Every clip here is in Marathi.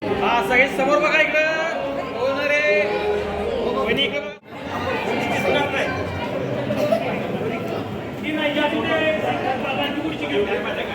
हा सगळे समोर बघा इकडं हो ना रे वहिनी इकडं दिसणार नाही ती नाही जाती ते बाबांची गुडची घेऊन माझ्या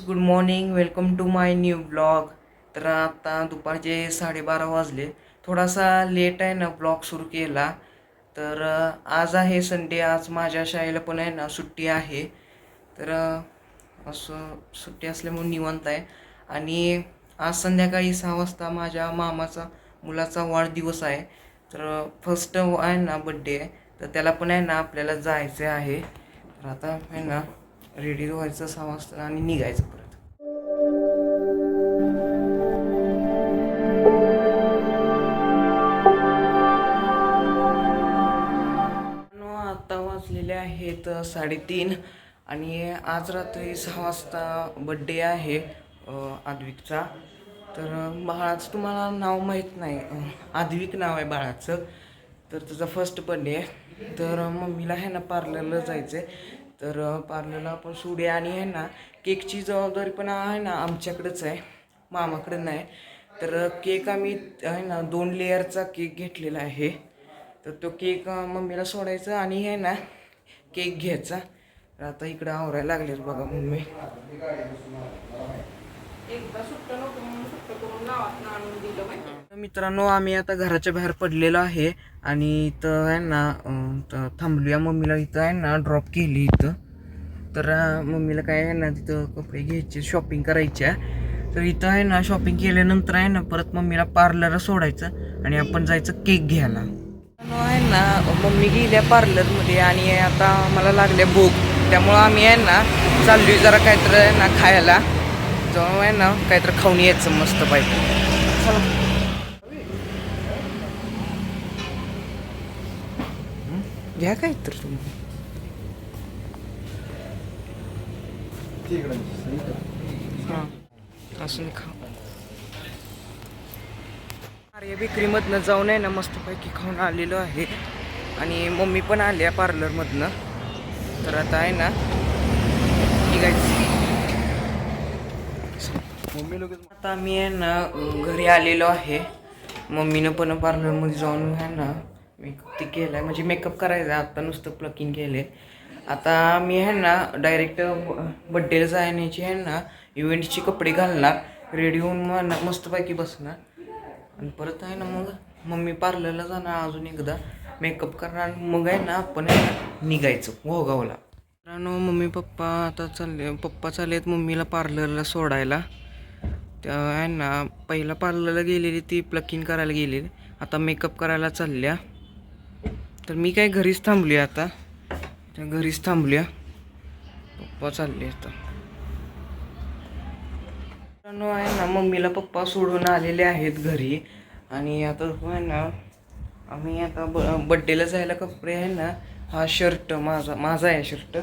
good morning, welcome to my new blog. तर आता दुपारचे 12:30 वाजले. थोडासा लेट आहे ना ब्लॉग सुरू केला. तर आज आहे संडे. आज माझ्या शाळेला पण आहे ना सुट्टी आहे. तर असं सुट्टी असल्यामुळे निवांत आहे. आणि आज संध्याकाळी 6 वाजता माझ्या मामाचा मुलाचा वाढदिवस आहे. तर फर्स्ट आहे ना बड्डे आहे. तर त्याला पण आहे ना आपल्याला जायचं आहे. तर आता आहे ना रेडी व्हायचं 6 वाजता आणि निघायचं परत. आता वाजलेले आहेत 3:30 आणि आज रात्री 6 वाजता बड्डे आहे आद्विकचा. तर बाळाचं तुम्हाला नाव माहीत नाही, आद्विक नाव आहे बाळाचं. तर त्याचा फर्स्ट बड्डे आहे. तर मम्मीला आहे ना पार्लरला जायचं आहे. तर पार्लरला आपण सोडूया आणि आहे ना केकची जबाबदारी पण आहे ना आमच्याकडेच आहे, मामाकडे नाही. तर केक आम्ही आहे ना 2 लेअरचा केक घेतलेला आहे. तर तो केक मम्मीला सोडायचा आणि आहे ना केक घ्यायचा. तर आता इकडं आवरायला लागलेच बघा मम्मी. मित्रांनो, आम्ही आता घराच्या बाहेर पडलेलो आहे आणि इथं आहे ना थांबलूया. मम्मीला इथं आहे ना ड्रॉप केली इथं. तर मम्मीला काय आहे ना तिथं कपडे घ्यायचे, शॉपिंग करायच्या. तर इथं आहे ना शॉपिंग केल्यानंतर आहे ना परत मम्मीला पार्लरला सोडायचं आणि आपण जायचं केक घ्यायला. आहे ना मम्मी गेल्या पार्लरमध्ये आणि आता मला लागल्या भूक. त्यामुळं आम्ही आहे ना चाललोय जरा काहीतरी आहे ना खायला. जाऊन आहे ना काहीतरी खाऊन यायचं मस्त पाहिजे. चला घ्या काय तर तुम्ही. हां असं खा. अरे बेकरीमधनं जाऊन आहे ना मस्तपैकी खाऊन आलेलो आहे आणि मम्मी पण आली आहे पार्लरमधनं. तर आता आहे ना निघायचं. आता मी आहे ना घरी आलेलो आहे. मम्मीनं पण पार्लरमध्ये जाऊन आहे ना मेकअप ते केला आहे, म्हणजे मेकअप करायचा. आता नुसतं प्लकिंग केले. आता मी आहे ना डायरेक्ट बड्डेला जाण्याची आहे ना इव्हेंटचे कपडे घालणार, रेडी होऊन मस्तपैकी बसणार आणि परत आहे ना मग मम्मी पार्लरला जाणार, अजून एकदा मेकअप करणार. मग आहे ना आपण निघायचं घोगावला. मित्रांनो, मम्मी पप्पा आता पप्पा चाललेत मम्मीला पार्लरला सोडायला. त्या आहे ना पहिला पार्लरला गेलेली ती प्लकिंग करायला गेलेली, आता मेकअप करायला चालल्या. तर मी काय घरीच थांबली, आता त्या घरीच थांबल्या. पप्पा चालले आता. आहे ना मम्मीला पप्पा सोडून आलेले आहेत घरी आणि आता आहे ना आम्ही आता बड्डेला जायला कपडे आहे ना. हा शर्ट माझा आहे शर्ट,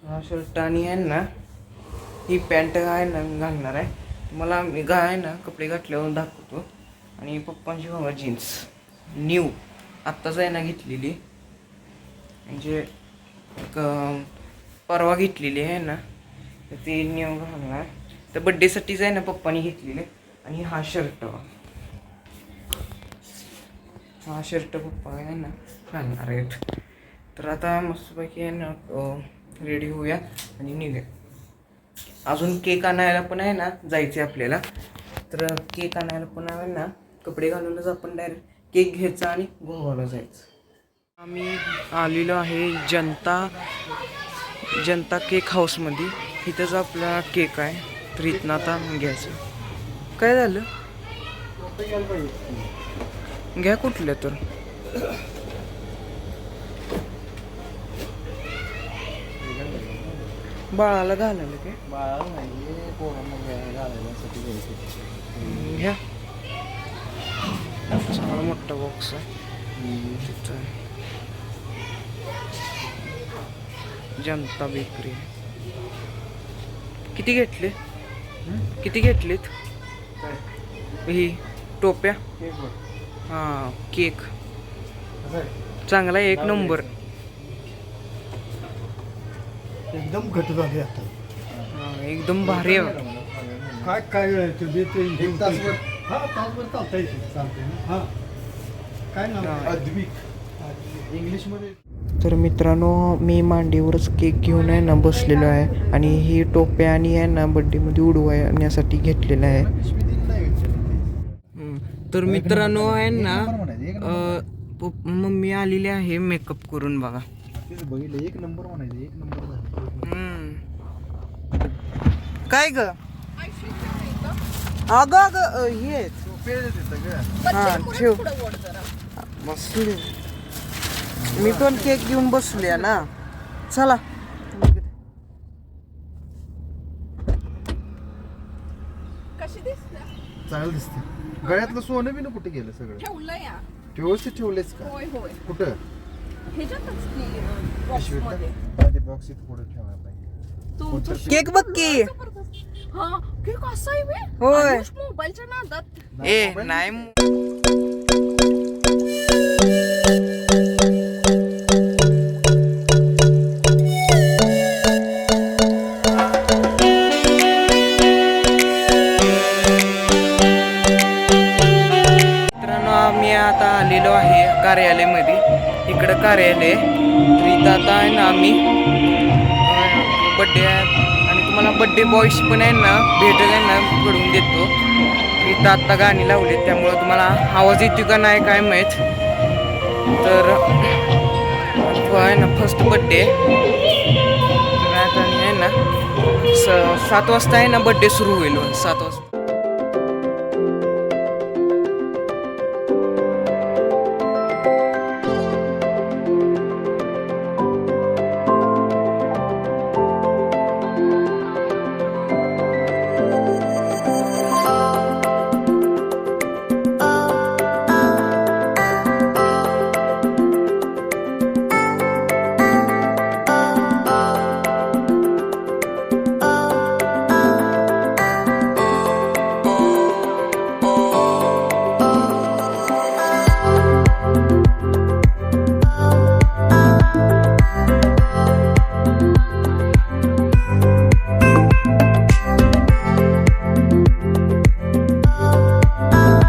हा शर्ट आणि आहे ना ही पॅन्ट आहे ना घालणार आहे. मला मी आहे ना कपडे घातल्यावर दाखवतो. आणि पप्पांची बघा जीन्स न्यू आत्ताच आहे ना घेतलेली, म्हणजे परवा घेतलेली आहे ना. तर ती न्यू घालणार. तर बड्डेसाठीच आहे ना पप्पानी घेतलेले. आणि हा शर्ट पप्पा आहे ना घालणार आहेत. तर आता मस्तपैकी आहे ना रेडी होऊया आणि निघूया. अजून केक आणायला पण आहे ना जायचं आहे आपल्याला. तर केक आणायला पण आहे ना कपडे घालूनच आपण डायरेक्ट केक घ्यायचा आणि गोव्याला जायचं. आम्ही आलेलो आहे जनता केक हाऊसमध्ये. इथंच आपला केक आहे. तर इथनं आता घ्यायचं. काय झालं घ्या कुठलं तर. बाळाला घालायला काय घ्या. चांगला मोठा बॉक्स आहे तिथं. जनता बेकरी. किती घेतले, किती घेतलीत ही टोप्या? हां केक चांगला आहे, एक नंबर. एकदम घट झाले आता. हां, एकदम भारी आहे. काय काय वेळ देते एक तासभर. हा तासभर चालता येते, चालते ना. हा काय नाव अद्विक इंग्लिशमध्ये. तर मित्रांनो मी मांडीवरच केक घेऊन आहे ना बसलेलो आहे आणि ही टोप्या आणि आहे ना बड्डेमध्ये उडवण्यासाठी घेतलेलं आहे. तर मित्रांनो आहे ना मम्मी आलेली आहे मेकअप करून बघा. बघितलं एक नंबर म्हणायचं, एक नंबर. काय ग अगं अगं हे हा ठेव बसले. मी पण केक घेऊन बसले ना. चला चांगलं दिसते. गळ्यातलं सोनं बी ना कुठे गेलं सगळं? ठेवलंय या. व्यवस्थित ठेवलेच का? होय होय. कुठं? ह्याच्यातच की बॉक्समध्ये. ते बॉक्स इथं पुढे ठेवायला पाहिजे. केक बघ की. हा केक असा आहे बे. होय. अनुष मोबाईलच्या नादात. ए नाही मी आता आलेलो आहे कार्यालयामध्ये. इकडं कार्यालय तर इथं आता आहे ना आम्ही बड्डे आणि तुम्हाला बड्डे बॉयशी पण आहे ना भेटत आहे ना घडवून देतो. इथं आत्ता गाणी लावली त्यामुळं तुम्हाला आवाज येतो का नाही काय माहीत. तर आहे ना फर्स्ट बड्डे आहे ना 7 वाजता आहे ना बड्डे सुरू होईल 7 वाजता.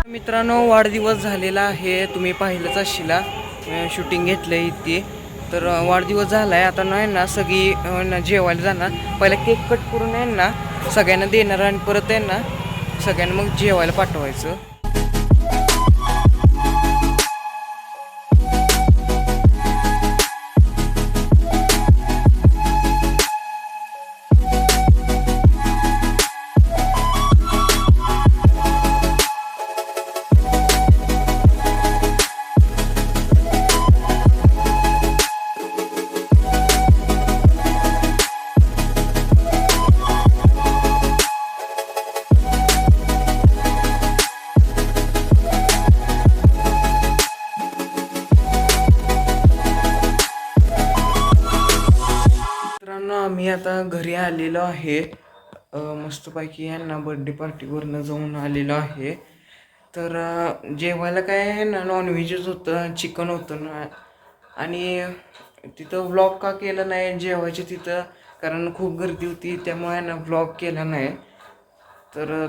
मित्रांनो वाढदिवस झालेला आहे, तुम्ही पाहिलंच असशीला शूटिंग घेतलं इथे. तर वाढदिवस झाला आहे आता नाही ना सगळी ना जेवायला जाणार. पहिला केक कट करून आहे ना सगळ्यांना देणार आणि परत आहे ना सगळ्यांना मग जेवायला पाठवायचं. आम्ही आता घरी आलेलो आहे. मस्तपैकी यांना बर्थडे पार्टीवरनं जाऊन आलेलो आहे. तर जेवायला काय आहे ना नॉनव्हेजच होतं, चिकन होतं ना. आणि तिथं व्लॉग का केलं नाही जेवायचे तिथं कारण खूप गर्दी होती त्यामुळे ना व्लॉग केला नाही. तर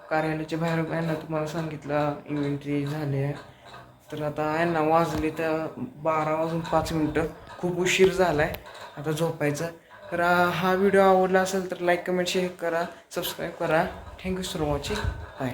कार्यालयाच्या बाहेर आहे ना तुम्हाला सांगितलं इव्हेंट्री झाली आहे. तर आता आहे ना वाजले तर 12:05 खूप उशीर झाला आहे आता झोपायचं. तर हा व्हिडिओ आवडला असेल तर लाईक कमेंट शेअर करा सबस्क्राईब करा. Thank you for watching. बाय.